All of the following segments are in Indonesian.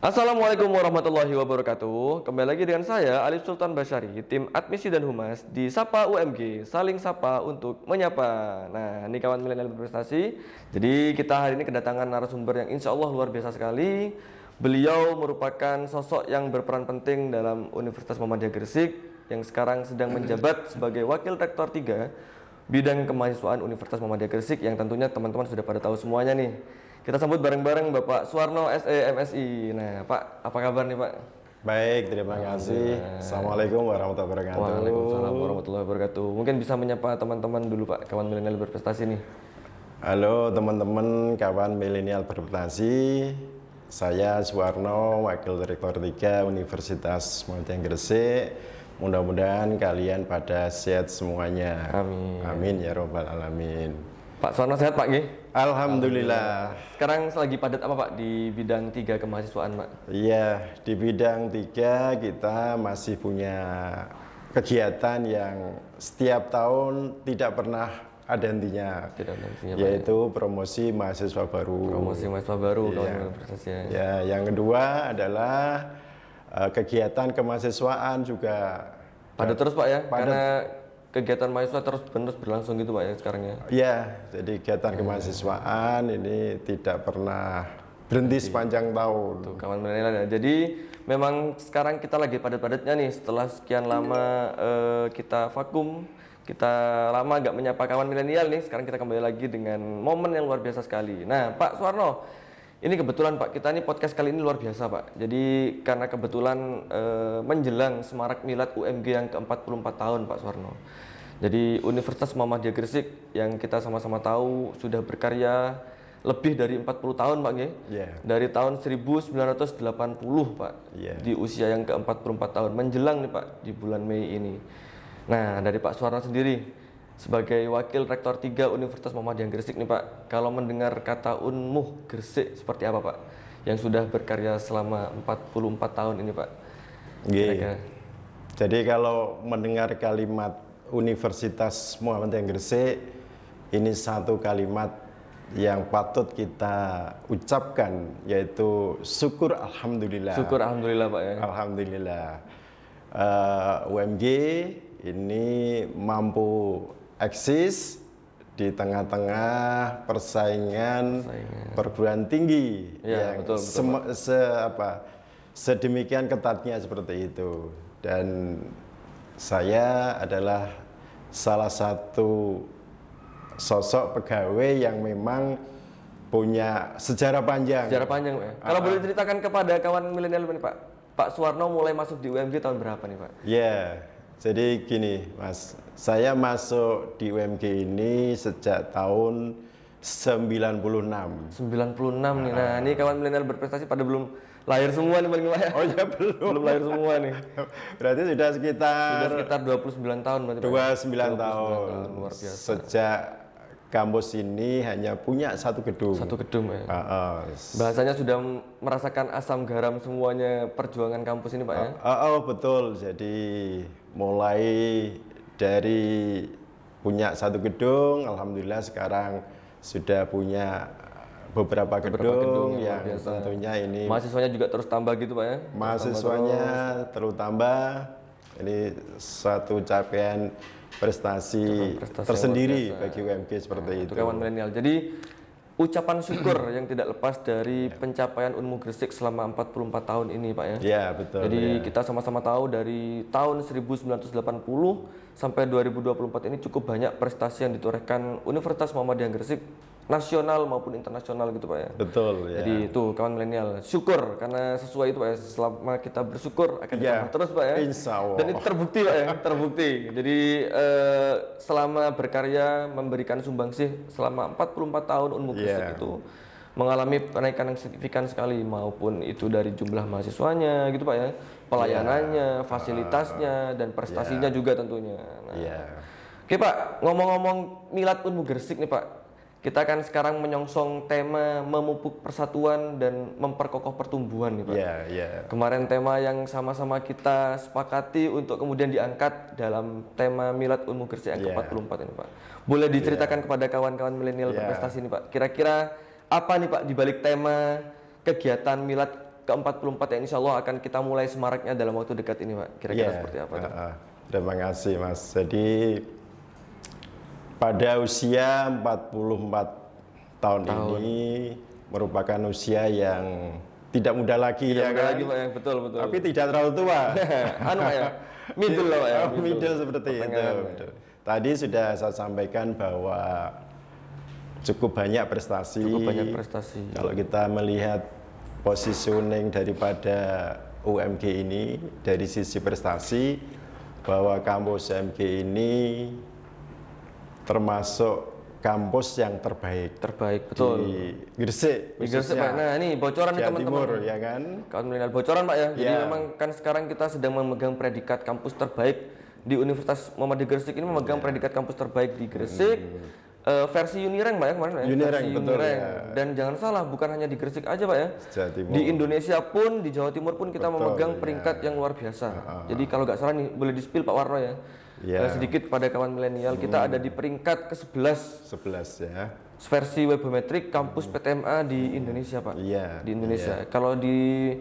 Assalamualaikum warahmatullahi wabarakatuh. Kembali lagi dengan saya Alif Sultan Basyari, tim admisi dan humas di Sapa UMG, saling sapa untuk menyapa. Nah, ini kawan milenial berprestasi. Jadi kita hari ini kedatangan narasumber yang insya Allah luar biasa sekali. Beliau merupakan sosok yang berperan penting dalam Universitas Muhammadiyah Gresik yang sekarang sedang menjabat sebagai Wakil Rektor 3 bidang kemahasiswaan Universitas Muhammadiyah Gresik yang tentunya teman-teman sudah pada tahu semuanya nih. Kita sambut bareng-bareng Bapak Suwarno SE MSI. Nah, Pak, apa kabar nih, Pak? Baik, terima kasih. Assalamualaikum warahmatullahi wabarakatuh. Waalaikumsalam warahmatullahi wabarakatuh. Mungkin bisa menyapa teman-teman dulu, Pak, kawan milenial berprestasi nih. Halo teman-teman kawan milenial berprestasi. Saya Suwarno, Wakil Rektor 3 Universitas Muhammadiyah Gresik. Mudah-mudahan kalian pada sehat semuanya. Amin. Amin ya robbal alamin. Pak Suwarno sehat, Pak, nggih? Alhamdulillah. Sekarang lagi padat apa, Pak, di bidang 3 kemahasiswaan, Pak? Iya, di bidang 3 kita masih punya kegiatan yang setiap tahun tidak pernah ada hentinya, Tidak ada hentinya, Pak, yaitu promosi mahasiswa baru. Promosi mahasiswa baru, Iya. kawan milenial berprestasi. Ya, yang kedua adalah kegiatan kemahasiswaan juga Padat terus, Pak, ya? Padat. Karena kegiatan mahasiswa terus berlangsung gitu, Pak, ya, sekarang ya? Ya, jadi kegiatan kemahasiswaan ini tidak pernah berhenti sepanjang tahun. Tuh, kawan milenial ya. Jadi memang sekarang kita lagi padat-padatnya nih setelah sekian lama kita vakum, kita lama nggak menyapa kawan milenial nih. Sekarang kita kembali lagi dengan momen yang luar biasa sekali. Nah, Pak Suwarno, ini kebetulan Pak, kita ini podcast kali ini luar biasa, Pak. Jadi karena kebetulan menjelang Semarak Milad UMG yang ke-44 tahun, Pak Suwarno. Jadi Universitas Muhammadiyah Gresik yang kita sama-sama tahu sudah berkarya lebih dari 40 tahun, Pak, nggih. Iya. Dari tahun 1980, Pak. Iya. Di usia yang ke-44 tahun menjelang nih, Pak, di bulan Mei ini. Nah, dari Pak Suwarno sendiri sebagai Wakil Rektor 3 Universitas Muhammadiyah Gresik nih, Pak. Kalau mendengar kata Unmuh Gresik seperti apa, Pak? Yang sudah berkarya selama 44 tahun ini, Pak. Nggih. Kira-kira. Jadi kalau mendengar kalimat Universitas Muhammadiyah Gresik, ini satu kalimat yang patut kita ucapkan, yaitu syukur alhamdulillah. Syukur alhamdulillah, Pak, ya. Alhamdulillah. UMG ini mampu eksis di tengah-tengah persaingan perguruan tinggi Ya, yang betul, sedemikian ketatnya seperti itu. Dan saya adalah salah satu sosok pegawai yang memang punya sejarah panjang. Sejarah panjang, Pak, ya. Kalau boleh ceritakan kepada kawan milenial nih, Pak. Pak Suwarno mulai masuk di UMG tahun berapa nih, Pak? Ya, jadi gini, Mas. Saya masuk di UMG ini sejak tahun 96. 96 nih. Nah, ini kawan milenial berprestasi pada belum lahir semua nih, paling lahir. Oh ya belum. Belum lahir semua nih. Berarti sudah Sudah sekitar 29 tahun berarti, Pak. 29 tahun. Luar biasa. Sejak kampus ini hanya punya satu gedung. Satu gedung, ya. Ah, Bahasanya sudah merasakan asam garam semuanya perjuangan kampus ini, Pak, ya. betul. Jadi mulai dari punya satu gedung, alhamdulillah sekarang sudah punya beberapa gedung luar yang biasa. tentunya ini Mahasiswanya juga terus tambah gitu, Pak, ya. mahasiswanya terus tambah. Ini satu capaian prestasi Prestasi tersendiri yang luar biasa. bagi UMG seperti itu. Untuk kawan milenial. Jadi ucapan syukur yang tidak lepas dari pencapaian Unmu Gresik selama 44 tahun ini, Pak, ya. Ya, betul. Jadi kita sama-sama tahu dari tahun 1980 sampai 2024 ini cukup banyak prestasi yang ditorehkan Universitas Muhammadiyah Gresik, nasional maupun internasional gitu, Pak, ya. Betul, ya. Jadi itu kawan milenial, syukur karena sesuai itu, Pak, ya. Selama kita bersyukur akan Ya, ditambah terus, Pak, ya. insya Allah. Dan itu terbukti, Pak, ya, terbukti. Jadi selama berkarya memberikan sumbangsih selama 44 tahun Unmu Gresik itu mengalami kenaikan yang signifikan sekali, maupun itu dari jumlah mahasiswanya gitu, Pak, ya, pelayanannya, fasilitasnya, dan prestasinya juga tentunya. Nah, oke, Pak, ngomong-ngomong Milad Unmu Gresik nih, Pak, kita kan sekarang menyongsong tema memupuk persatuan dan memperkokoh pertumbuhan nih, Pak. Kemarin tema yang sama-sama kita sepakati untuk kemudian diangkat dalam tema Milad Unmu Gresik yang ke-44 ini, Pak. Boleh diceritakan kepada kawan-kawan milenial berprestasi ini, Pak. Kira-kira apa nih, Pak, di balik tema kegiatan Milad ke-44 yang insya Allah akan kita mulai semaraknya dalam waktu dekat ini Pak. Kira-kira seperti apa tuh? Terima kasih Mas. Jadi pada usia 44 tahun ini merupakan usia yang tidak muda lagi Tidak ya muda kan? lagi Pak ya, betul. Tapi tidak terlalu tua. Anu Pak ya, middle lah Pak ya. Middle seperti itu. Pertengahan. Tadi sudah saya sampaikan bahwa cukup banyak prestasi. Cukup banyak prestasi. Kalau kita melihat positioning daripada UMG ini dari sisi prestasi, bahwa kampus UMG ini termasuk kampus yang terbaik. Terbaik, betul. Di Gresik. Di Gresik Pak. Nah ini bocoran nih Jawa teman-teman. Timur ya kan? Kawan milenial bocoran Pak ya. Jadi Ya. memang kan sekarang kita sedang memegang predikat kampus terbaik di Universitas Muhammadiyah Gresik ini memegang predikat kampus terbaik di Gresik. Versi Unirank Pak ya kemarin ya. Unirank, Versi betul, Unirank. ya. Dan jangan salah bukan hanya di Gresik aja Pak ya. Jawa Timur. Di Indonesia pun, di Jawa Timur pun kita Betul, memegang ya. peringkat yang luar biasa. Jadi kalau nggak salah nih boleh di-spill Pak Warno ya. Ya. Sedikit pada kawan milenial kita ada di peringkat ke-11 11 ya. versi webometrik kampus PTMA di Indonesia Pak. Iya. Di Indonesia. Kalau di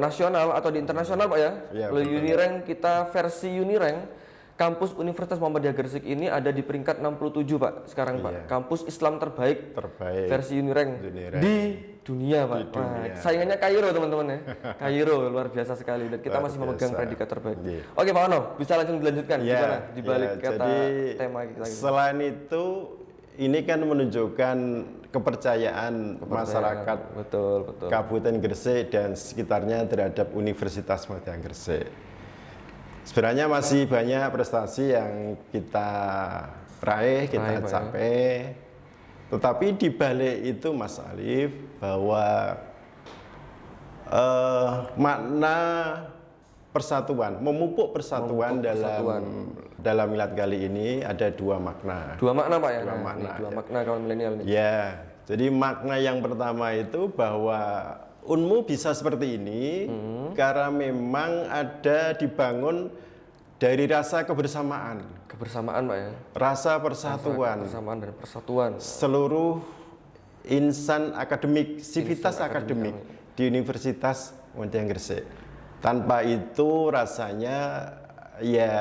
nasional atau di internasional Pak ya, Iya, kalau betul. Unirank kita versi Unirank kampus Universitas Muhammadiyah Gresik ini ada di peringkat 67 Pak sekarang Pak. Iya. Kampus Islam terbaik versi Unirank Unirank. di dunia Pak. Di dunia. Wah, saingannya Kairo teman-teman ya. Kairo luar biasa sekali dan kita Luar masih memegang biasa. predikat terbaik. Iya. Oke Pak Ono, bisa langsung dilanjutkan Ya, gimana di balik ya, kata jadi tema kita ini. selain itu ini kan menunjukkan kepercayaan masyarakat Betul. Kabupaten Gresik dan sekitarnya terhadap Universitas Muhammadiyah Gresik. Sebenarnya masih banyak prestasi yang kita raih, kita Pak, ya. capai. Tetapi di balik itu Mas Alif bahwa makna persatuan, memupuk persatuan dalam milad kali ini ada dua makna. Dua makna Pak ya. Dua Nah, makna, ini dua ya. makna kawan milenial nih. Ya, jadi makna yang pertama itu bahwa Unmu bisa seperti ini karena memang ada dibangun dari rasa kebersamaan, Kebersamaan Pak ya. rasa persatuan, Kebersamaan dan persatuan. seluruh insan akademik, sivitas akademik di Universitas Muhammadiyah Gresik. Tanpa itu rasanya ya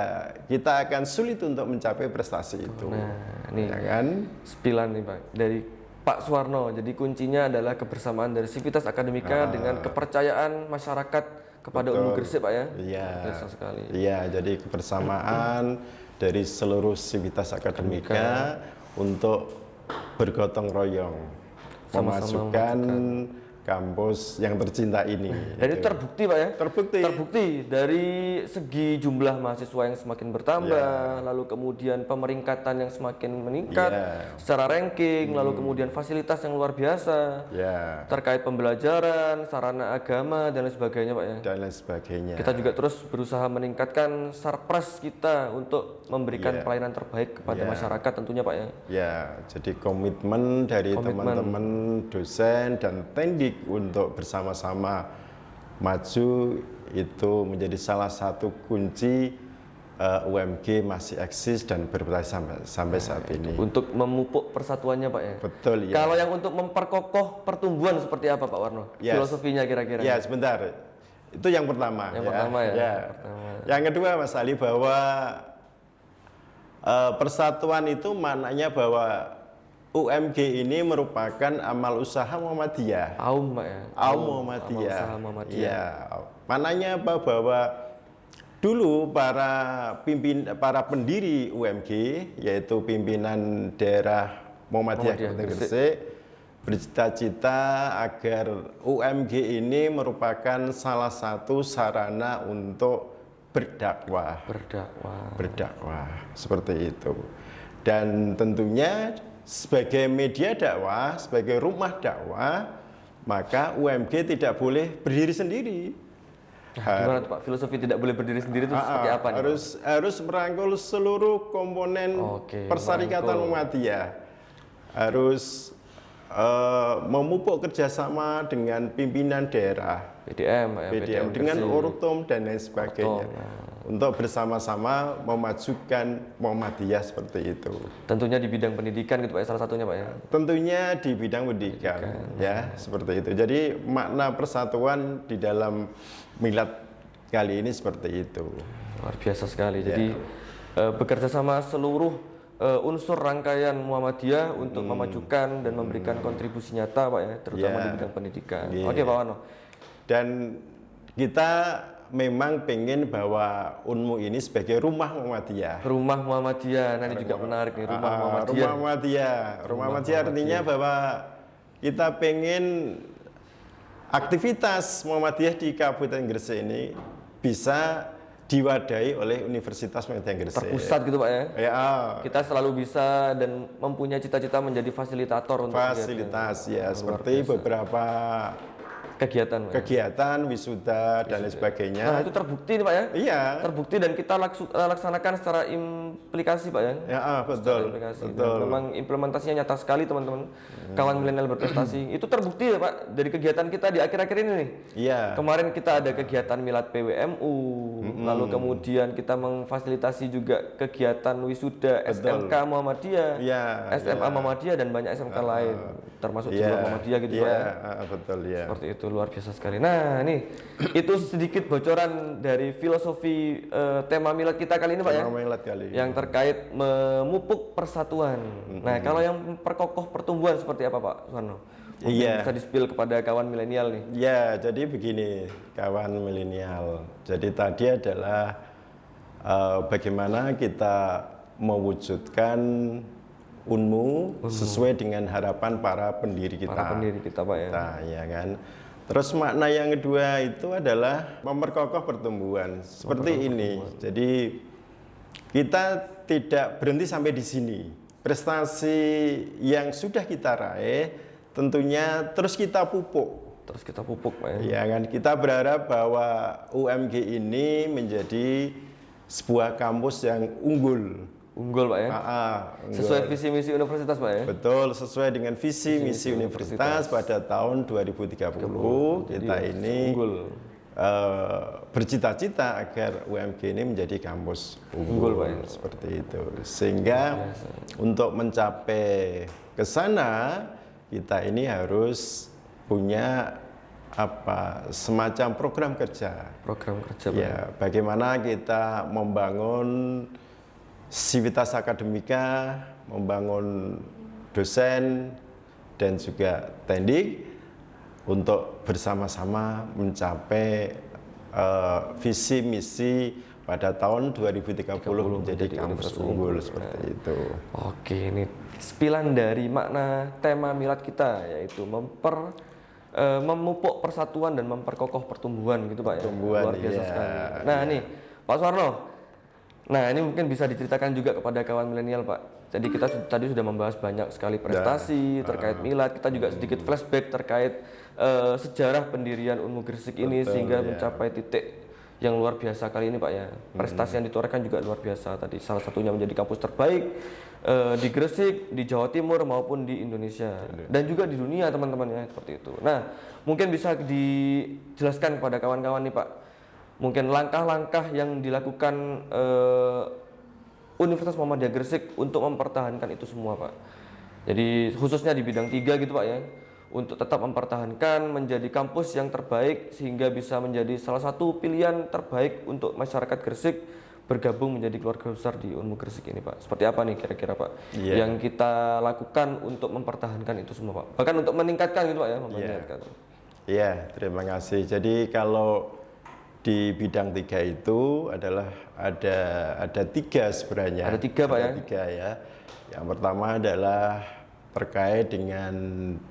kita akan sulit untuk mencapai prestasi itu. Nah, ini Ya kan? spilan nih Pak dari Pak Suwarno. Jadi kuncinya adalah kebersamaan dari sivitas akademika dengan kepercayaan masyarakat kepada Unmu Gresik Pak ya. Iya. Luar biasa sekali. Iya, jadi kebersamaan dari seluruh sivitas akademika untuk bergotong royong Sama-sama memasukkan kampus yang tercinta ini. Dan itu terbukti Pak ya. Terbukti. Terbukti dari segi jumlah mahasiswa yang semakin bertambah, Ya. lalu kemudian pemeringkatan yang semakin meningkat Ya. secara ranking, lalu kemudian fasilitas yang luar biasa Ya, terkait pembelajaran, sarana agama dan lain sebagainya Pak ya. dan lain sebagainya. Kita juga terus berusaha meningkatkan sarpras kita untuk memberikan pelayanan terbaik kepada masyarakat tentunya Pak ya. Ya, jadi komitmen dari teman-teman dosen dan teknik untuk bersama-sama maju itu menjadi salah satu kunci UMG masih eksis dan berprestasi sampai saat ini. Untuk memupuk persatuannya Pak ya. Betul ya. Kalau yang untuk memperkokoh pertumbuhan seperti apa Pak Warno? Yes. Filosofinya kira-kira. Ya, sebentar. Itu yang pertama. Yang pertama ya. Ya. Yang kedua Mas Ali bahwa persatuan itu maknanya bahwa UMG ini merupakan amal usaha Muhammadiyah. Aum Pak ya. Aum Amal Muhammadiyah. usaha Muhammadiyah. Iya. Maknanya apa? Bahwa dulu para pendiri UMG yaitu pimpinan daerah Muhammadiyah Kabupaten Gresik bercita-cita agar UMG ini merupakan salah satu sarana untuk berdakwah. Berdakwah seperti itu. Dan tentunya sebagai media dakwah, sebagai rumah dakwah, maka UMG tidak boleh berdiri sendiri. Gimana tuh Pak? Filosofi tidak boleh berdiri sendiri itu seperti apa nih? Harus merangkul seluruh komponen persyarikatan Muhammadiyah. Harus memupuk kerjasama dengan pimpinan daerah, PDM, ya, PDM dengan Gresik. Ortum dan lain sebagainya. untuk bersama-sama memajukan Muhammadiyah seperti itu. Tentunya di bidang pendidikan gitu Pak, salah satunya Pak ya. Tentunya di bidang pendidikan ya, seperti itu. Jadi makna persatuan di dalam milad kali ini seperti itu. Luar biasa sekali. Jadi bekerja sama seluruh unsur rangkaian Muhammadiyah untuk memajukan dan memberikan kontribusi nyata Pak ya, terutama di bidang pendidikan. Oke Pak Wano. Dan kita memang pengen bahwa Unmu ini sebagai rumah Muhammadiyah. Rumah Muhammadiyah, nah ini juga menarik nih, rumah Muhammadiyah. Rumah Muhammadiyah. Rumah Muhammadiyah artinya bahwa kita pengen aktivitas Muhammadiyah di Kabupaten Gresik ini bisa diwadahi oleh Universitas Muhammadiyah Gresik. Terpusat gitu Pak ya. Ya. Kita selalu bisa dan mempunyai cita-cita menjadi fasilitator untuk fasilitas ya, seperti beberapa kegiatan wisuda dan lain sebagainya. Nah itu terbukti nih Pak ya? Iya. Terbukti dan kita laksanakan secara implikasi Pak ya? Ya betul. Betul. Dan memang implementasinya nyata sekali teman-teman. Kawan milenial berprestasi. Itu terbukti ya Pak dari kegiatan kita di akhir-akhir ini nih. Iya. Kemarin kita ada kegiatan Milad PWMU, lalu kemudian kita memfasilitasi juga kegiatan wisuda SMK Muhammadiyah, SMA Muhammadiyah dan banyak SMK lain, termasuk di luar Muhammadiyah gitu Pak ya? Betul ya. Seperti itu. Luar biasa sekali. Nah, nih itu sedikit bocoran dari filosofi tema milad kita kali ini Pak ya. Milad kali. Yang terkait memupuk persatuan. Nah, kalau yang memperkokoh pertumbuhan seperti apa Pak Suwarno? Mungkin bisa di-spill kepada kawan milenial nih. Ya, jadi begini kawan milenial. Jadi tadi adalah bagaimana kita mewujudkan Unmu sesuai dengan harapan para pendiri kita. Para pendiri kita Pak ya. Nah, ya kan. Terus makna yang kedua itu adalah memperkokoh pertumbuhan. Seperti ini. Jadi kita tidak berhenti sampai di sini. Prestasi yang sudah kita raih tentunya terus kita pupuk. Terus kita pupuk Pak Ya ya. kan, kita berharap bahwa UMG ini menjadi sebuah kampus yang unggul. Unggul Pak ya. Unggul. Sesuai visi misi universitas Pak ya. Betul, sesuai dengan visi misi universitas pada tahun 2030 kita ini bercita-cita agar UMG ini menjadi kampus unggul Pak ya. Seperti itu. Sehingga untuk mencapai ke sana kita ini harus punya semacam program kerja. Program kerja Pak. Ya, bagaimana kita membangun sivitas akademika, membangun dosen dan juga tendik untuk bersama-sama mencapai visi misi pada tahun 2030 menjadi kampus unggul seperti itu. Oke, ini spilan dari makna tema milad kita yaitu memupuk persatuan dan memperkokoh pertumbuhan gitu Pak ya. Luar biasa sekali. Nah, nih Pak Suwarno. Nah, ini mungkin bisa diceritakan juga kepada kawan milenial, Pak. Jadi kita tadi sudah membahas banyak sekali prestasi terkait milad. Kita juga sedikit flashback terkait sejarah pendirian Unmu Gresik ini sehingga mencapai titik yang luar biasa kali ini, Pak ya. Prestasi yang ditorehkan juga luar biasa tadi. Salah satunya menjadi kampus terbaik di Gresik, di Jawa Timur maupun di Indonesia dan juga di dunia, teman-teman ya, seperti itu. Nah, mungkin bisa dijelaskan kepada kawan-kawan nih, Pak. Mungkin langkah-langkah yang dilakukan Universitas Muhammadiyah Gresik untuk mempertahankan itu semua, Pak. Jadi khususnya di bidang 3 gitu, Pak ya, untuk tetap mempertahankan menjadi kampus yang terbaik sehingga bisa menjadi salah satu pilihan terbaik untuk masyarakat Gresik bergabung menjadi keluarga besar di Unmu Gresik ini, Pak. Seperti apa nih kira-kira, Pak, yang kita lakukan untuk mempertahankan itu semua, Pak? Bahkan untuk meningkatkan gitu, Pak ya, meningkatkan. Iya, terima kasih. Jadi kalau di bidang 3 itu adalah ada 3 sebenarnya. Ada 3 Pak ya? 3 ya. Yang pertama adalah terkait dengan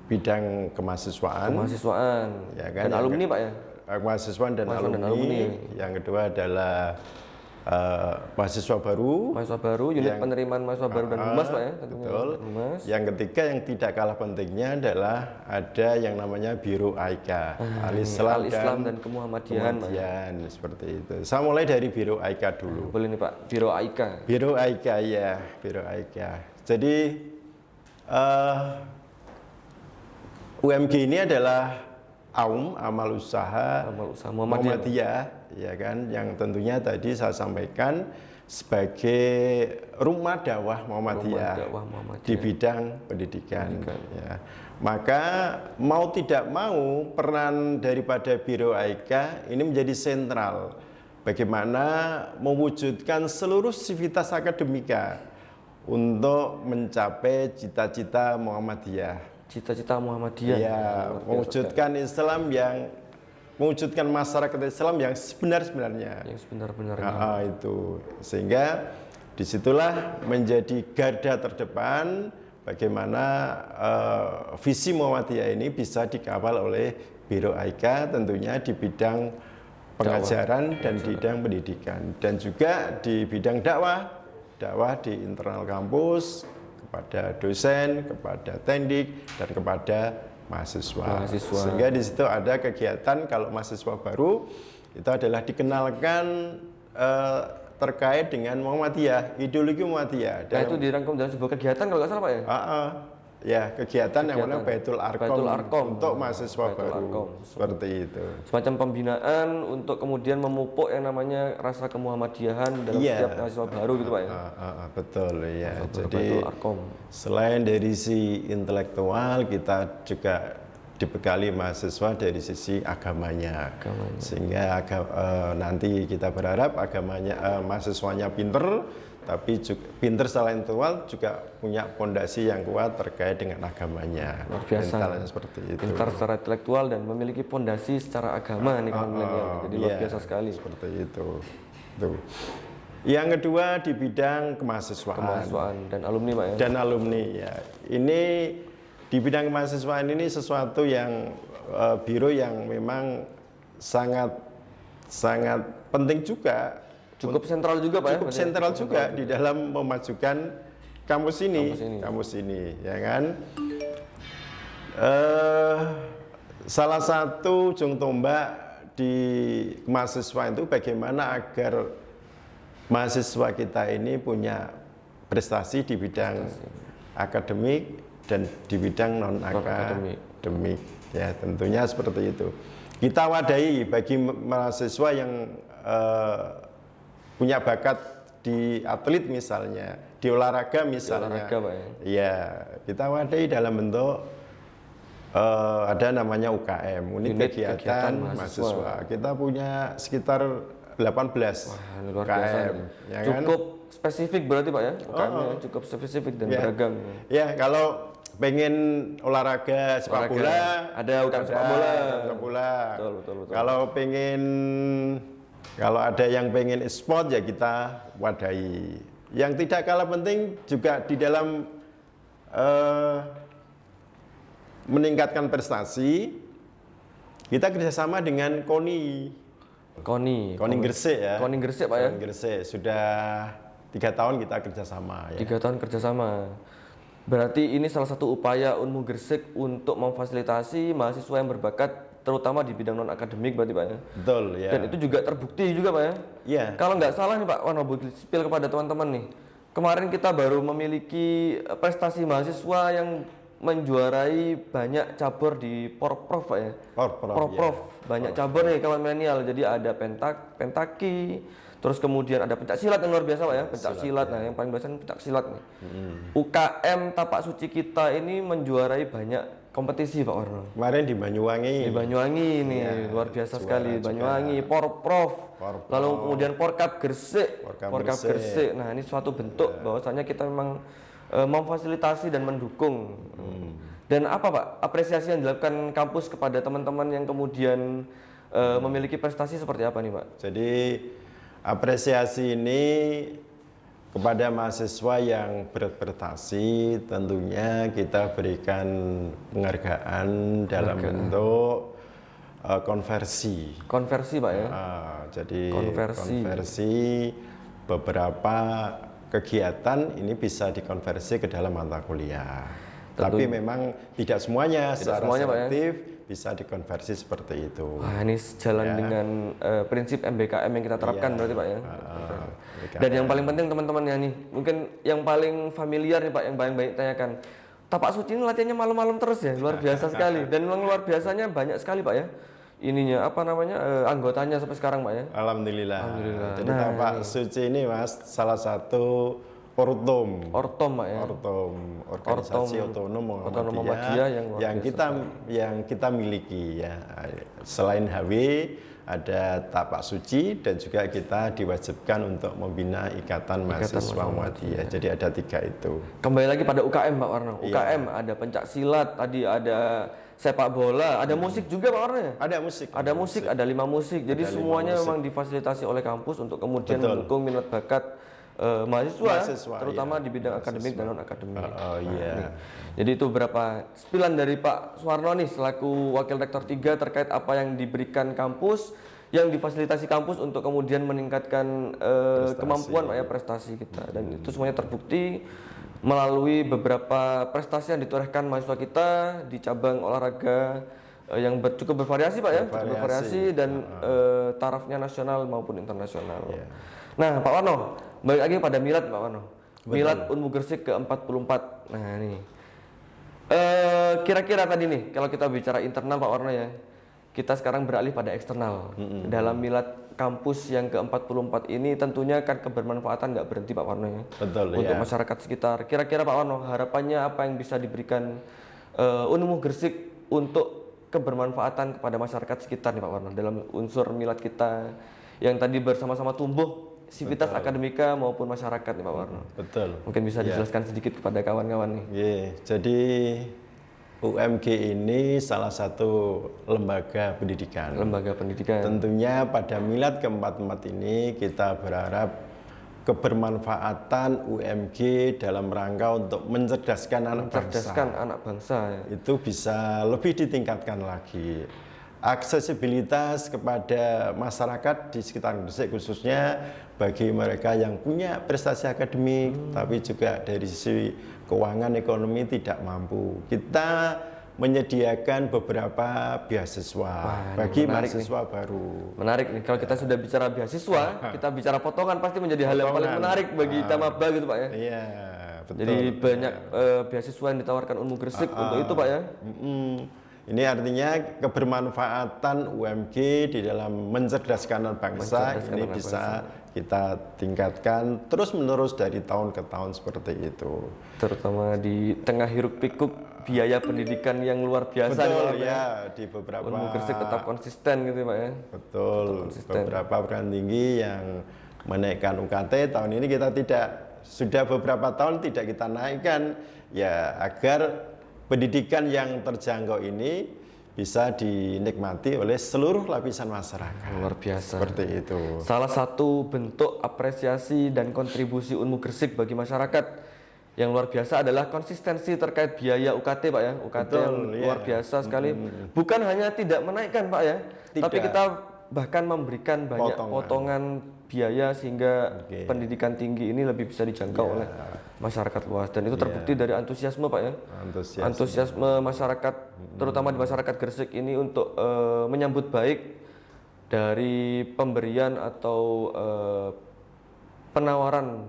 bidang kemahasiswaan. Kemahasiswaan Ya kan? Dan alumni Pak ya? Kemahasiswaan dan alumni. Yang kedua adalah mahasiswa baru. Mahasiswa baru, unit penerimaan mahasiswa baru dan humas Pak ya? Betul. Yang ketiga yang tidak kalah pentingnya adalah ada yang namanya Biro AIKA, Al-Islam dan Kemuhammadiyahan, seperti itu. Saya mulai dari Biro AIKA dulu. Boleh nih Pak, Biro AIKA. Biro AIKA ya, Biro AIKA. Jadi UMG ini adalah amal usaha Muhammadiyah ya kan, yang tentunya tadi saya sampaikan sebagai rumah dakwah Muhammadiyah di bidang pendidikan. Ya. Maka mau tidak mau peran daripada Biro AIK ini menjadi sentral. Bagaimana mewujudkan seluruh sivitas akademika untuk mencapai cita-cita Muhammadiyah. Cita-cita Muhammadiyah. Ya, mewujudkan Islam yang mewujudkan masyarakat Islam yang sebenar-benarnya. Yang sebenar-benarnya. Itu sehingga disitulah menjadi garda terdepan bagaimana visi Muhammadiyah ini bisa dikawal oleh Biro AIK tentunya di bidang pengajaran dan bidang pendidikan dan juga di bidang dakwah di internal kampus kepada dosen, kepada tendik dan kepada mahasiswa. Sehingga di situ ada kegiatan kalau mahasiswa baru itu adalah dikenalkan terkait dengan Muhammadiyah, ideologi Muhammadiyah. Nah, itu dirangkum dalam sebuah kegiatan kalau nggak salah Pak ya? Ya, kegiatan yang mana Baitul Arqam untuk mahasiswa baru. Seperti itu. Semacam pembinaan untuk kemudian memupuk yang namanya rasa kemuhammadiyahan dalam setiap mahasiswa baru gitu Pak ya? Betul ya. Jadi selain dari si intelektual kita juga dibekali mahasiswa dari sisi agamanya. Sehingga nanti kita berharap agamanya mahasiswanya pinter, tapi juga pinter secara intelektual juga punya fondasi yang kuat terkait dengan agamanya. Luar biasa. Mentalnya seperti itu. Pintar secara intelektual dan memiliki fondasi secara agama nih jadi luar biasa sekali. Seperti itu. Tuh. Yang kedua di bidang kemahasiswaan dan alumni Pak ya. Dan alumni ya. Ini di bidang kemahasiswaan ini sesuatu yang biro yang memang sangat penting juga. Cukup sentral juga Pak ya? Cukup sentral juga di dalam memajukan kampus ini, ya kan? Salah satu ujung tombak di mahasiswa itu bagaimana agar mahasiswa kita ini punya prestasi di bidang akademik dan di bidang non-akademik. Ya, tentunya seperti itu. Kita wadahi bagi mahasiswa yang punya bakat di atlet misalnya, di olahraga misalnya. Ya, kita wadahi dalam bentuk ada namanya UKM, unit kegiatan mahasiswa. Kita punya sekitar 18 luar biasa. Ya cukup kan? Spesifik berarti Pak ya? UKM cukup spesifik dan beragam. Ya, kalau pengen olahraga sepak bola, ada UKM sepak bola. Betul. Kalau ada yang pengen e-sport ya kita wadahi. Yang tidak kalah penting juga di dalam meningkatkan prestasi, kita kerjasama dengan KONI Gresik ya. KONI Gresik Pak ya. KONI Gresik sudah 3 tahun kita kerjasama. Ya. 3 tahun kerjasama. Berarti ini salah satu upaya Unmu Gresik untuk memfasilitasi mahasiswa yang berbakat terutama di bidang non akademik berarti Pak ya. Betul ya. Dan itu juga terbukti juga Pak ya. Iya. Kalau nggak salah nih Pak Wanobo spill kepada teman-teman nih. Kemarin kita baru memiliki prestasi mahasiswa yang menjuarai banyak cabur di Porprov Pak ya. Porprov. Banyak cabur nih kawan milenial. Jadi ada pentaki, terus kemudian ada pencak silat yang luar biasa Pak ya. Pencak silat. Nah, yang paling biasa pencak silat nih. UKM Tapak Suci kita ini menjuarai banyak kompetisi Pak Warno. Kemarin di Banyuwangi. Di Banyuwangi nih ya, luar biasa sekali. Banyuwangi, Porprov. Lalu kemudian Porkap Gresik. Gresik. Nah, ini suatu bentuk bahwasanya kita memang memfasilitasi dan mendukung. Dan apa Pak apresiasi yang dilakukan kampus kepada teman-teman yang kemudian memiliki prestasi seperti apa nih Pak? Jadi apresiasi ini kepada mahasiswa yang berprestasi tentunya kita berikan penghargaan dalam bentuk konversi. Konversi Pak ya? Jadi konversi beberapa kegiatan ini bisa dikonversi ke dalam mata kuliah. Tapi memang tidak semuanya secara selektif bisa dikonversi seperti itu. Wah, ini sejalan dengan prinsip MBKM yang kita terapkan berarti Pak ya. Dan yang paling penting teman-teman ya nih, mungkin yang paling familiar nih Pak, yang paling banyak tanyakan. Tapak Suci ini latihannya malam-malam terus ya, luar biasa sekali. Dan memang luar biasanya banyak sekali Pak ya. ininya apa namanya anggotanya sampai sekarang Pak ya? Alhamdulillah. Alhamdulillah. Jadi Tapak Suci ini Mas salah satu Ortom. Ortom Pak ya. Ortom, organisasi otonom Muhammadiyah yang yang kita miliki ya. Selain HW ada Tapak Suci dan juga kita diwajibkan untuk membina Ikatan Mahasiswa Muhammadiyah. Jadi ada 3 itu. Kembali lagi pada UKM Pak Warno. UKM ada pencak silat, tadi ada sepak bola, ada musik juga Pak Warno ya? Ada musik, ada 5 musik. Jadi semuanya memang difasilitasi oleh kampus untuk kemudian mendukung minat bakat mahasiswa, terutama di bidang akademik dan non akademik. Jadi itu beberapa spilan dari Pak Suwarno nih selaku Wakil Rektor 3 terkait apa yang diberikan kampus, yang difasilitasi kampus untuk kemudian meningkatkan kemampuan Pak ya, prestasi kita, dan itu semuanya terbukti melalui beberapa prestasi yang ditorehkan mahasiswa kita di cabang olahraga yang cukup bervariasi Pak ya, cukup bervariasi dan tarafnya nasional maupun internasional. Nah Pak Warno, balik lagi pada milad Pak Warno. Milad Unmu Gresik ke-44. Nah ini kira-kira tadi nih kalau kita bicara internal Pak Warno ya, kita sekarang beralih pada eksternal. Dalam milad kampus yang ke-44 ini tentunya kan kebermanfaatan nggak berhenti Pak Warno ya. Untuk masyarakat sekitar. Kira-kira Pak Warno harapannya apa yang bisa diberikan Unmu Gresik untuk kebermanfaatan kepada masyarakat sekitar nih Pak Warno dalam unsur milad kita yang tadi bersama-sama tumbuh sivitas akademika maupun masyarakat nih Pak Warno. Mungkin bisa dijelaskan sedikit kepada kawan-kawan nih. Jadi UMG ini salah satu lembaga pendidikan. Tentunya pada milad ke-44 ini kita berharap kebermanfaatan UMG dalam rangka untuk mencerdaskan anak bangsa ya. Itu bisa lebih ditingkatkan lagi. Aksesibilitas kepada masyarakat di sekitar Gresik khususnya bagi mereka yang punya prestasi akademik tapi juga dari sisi keuangan ekonomi tidak mampu. Kita menyediakan beberapa beasiswa bagi mahasiswa baru. Menarik nih, kalau kita sudah bicara beasiswa, kita bicara potongan pasti menjadi hal yang paling menarik bagi Tamaba gitu Pak ya. Iya, betul. Jadi banyak beasiswa yang ditawarkan Unmu Gresik untuk itu Pak ya. Ini artinya kebermanfaatan UMG di dalam mencerdaskan bangsa ini bisa kita tingkatkan terus-menerus dari tahun ke tahun seperti itu. Terutama di tengah hiruk pikuk biaya pendidikan yang luar biasa. Betul ya, di beberapa Unmu Gresik tetap konsisten gitu Pak ya. Betul, beberapa perguruan tinggi yang menaikkan UKT tahun ini kita sudah beberapa tahun tidak kita naikkan ya agar pendidikan yang terjangkau ini bisa dinikmati oleh seluruh lapisan masyarakat. Luar biasa. Seperti itu. Salah satu bentuk apresiasi dan kontribusi Unmu Gresik bagi masyarakat yang luar biasa adalah konsistensi terkait biaya UKT Pak ya. UKT yang luar biasa sekali. Bukan hanya tidak menaikkan Pak ya, tapi kita bahkan memberikan banyak potongan biaya sehingga pendidikan tinggi ini lebih bisa dijangkau oleh masyarakat luas, dan itu terbukti dari antusiasme Pak ya. Antusiasme masyarakat terutama di masyarakat Gresik ini untuk menyambut baik dari pemberian atau penawaran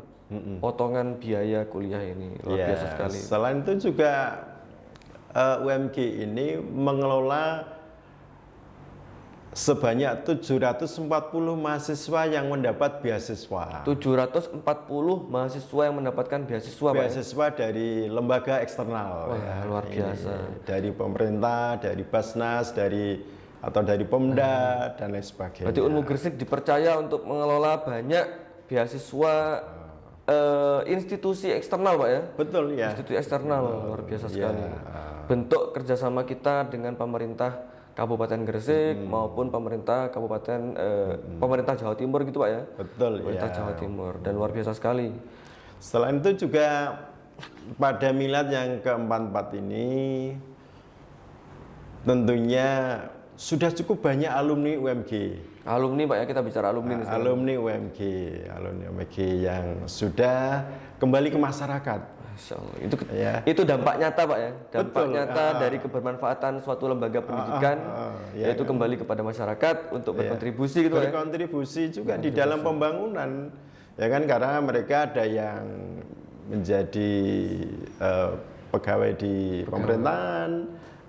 potongan biaya kuliah ini. Luar biasa sekali. Selain itu juga UMG ini mengelola sebanyak 740 mahasiswa yang mendapat beasiswa. 740 mahasiswa yang mendapatkan beasiswa. Beasiswa dari lembaga eksternal. Wah, luar biasa. Dari pemerintah, dari Basnas, dari Pemda dan lain sebagainya. Berarti Unmu Gresik dipercaya untuk mengelola banyak beasiswa institusi eksternal Pak ya. Betul ya. Institusi eksternal luar biasa sekali. Bentuk kerjasama kita dengan pemerintah Kabupaten Gresik maupun pemerintah Kabupaten pemerintah Jawa Timur gitu Pak ya. Betul pemerintah Jawa Timur, dan luar biasa sekali. Selain itu juga pada milad yang ke-44 ini tentunya sudah cukup banyak alumni UMG. Alumni Pak ya, kita bicara alumni. Alumni UMG yang sudah kembali ke masyarakat. Masya Allah. Itu dampak nyata Pak ya, dampak nyata dari kebermanfaatan suatu lembaga pendidikan, yaitu kembali kepada masyarakat untuk berkontribusi gitu ya. Berkontribusi juga di dalam pembangunan, ya kan, karena mereka ada yang menjadi pegawai di pemerintahan,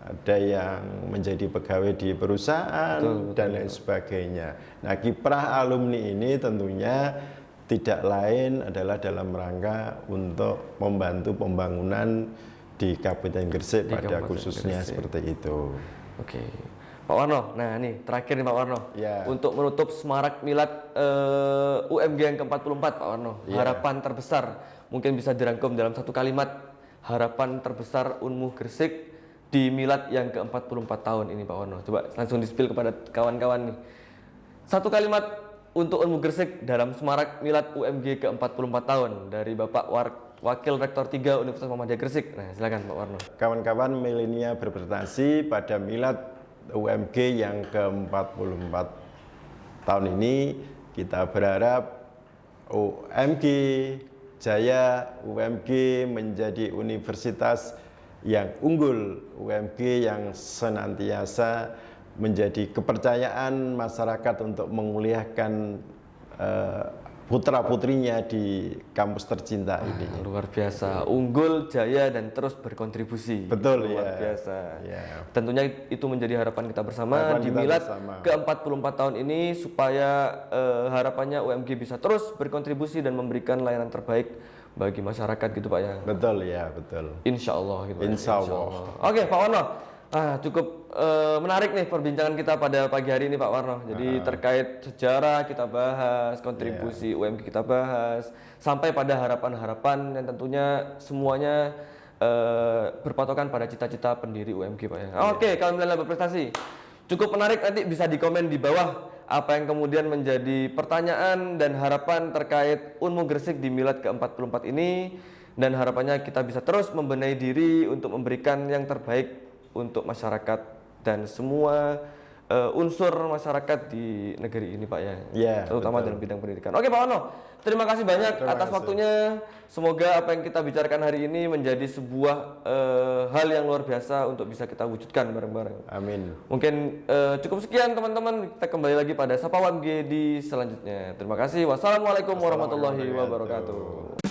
ada yang menjadi pegawai di perusahaan, dan lain sebagainya. Nah, kiprah alumni ini tentunya tidak lain adalah dalam rangka untuk membantu pembangunan di Kabupaten Gresik pada khususnya seperti itu. Oke, Pak Warno. Nah, nih terakhir nih Pak Warno. Ya. Untuk menutup Semarak Milad UMG yang ke-44, Pak Warno. Harapan terbesar mungkin bisa dirangkum dalam satu kalimat. Harapan terbesar Unmu Gresik di Milad yang ke-44 tahun ini, Pak Warno. Coba langsung di-spill kepada kawan-kawan nih. Satu kalimat untuk Unmu Gresik dalam Semarak Milad UMG ke-44 tahun dari Bapak Wakil Rektor 3 Universitas Muhammadiyah Gresik. Nah, silakan Pak Warno. Kawan-kawan milenial berprestasi pada Milad UMG yang ke-44 tahun ini, kita berharap UMG Jaya, UMG menjadi universitas yang unggul, UMG yang senantiasa menjadi kepercayaan masyarakat untuk menguliahkan putra-putrinya di kampus tercinta ini. Luar biasa, unggul, jaya, dan terus berkontribusi. Betul, luar ya. biasa. Ya. Tentunya itu menjadi harapan kita bersama di Milad ke-44 tahun ini, supaya harapannya UMG bisa terus berkontribusi dan memberikan layanan terbaik bagi masyarakat gitu Pak ya. Betul ya, betul. Insya Allah gitu. Insya Allah. Oke Pak Warno, cukup menarik nih perbincangan kita pada pagi hari ini Pak Warno. Jadi terkait sejarah kita bahas, kontribusi UMG kita bahas, sampai pada harapan-harapan yang tentunya semuanya berpatokan pada cita-cita pendiri UMG Pak ya. Oke, kalau milenial berprestasi, cukup menarik, nanti bisa dikomen di bawah apa yang kemudian menjadi pertanyaan dan harapan terkait Unmu Gresik di Milad ke-44 ini, dan harapannya kita bisa terus membenahi diri untuk memberikan yang terbaik untuk masyarakat dan semua unsur masyarakat di negeri ini Pak ya, terutama dalam bidang pendidikan. Oke Pak Warno, terima kasih banyak atas waktunya. Semoga apa yang kita bicarakan hari ini menjadi sebuah hal yang luar biasa untuk bisa kita wujudkan bareng-bareng. Amin. Mungkin cukup sekian teman-teman, kita kembali lagi pada Sapa UMG di selanjutnya. Terima kasih. Wassalamualaikum warahmatullahi wabarakatuh.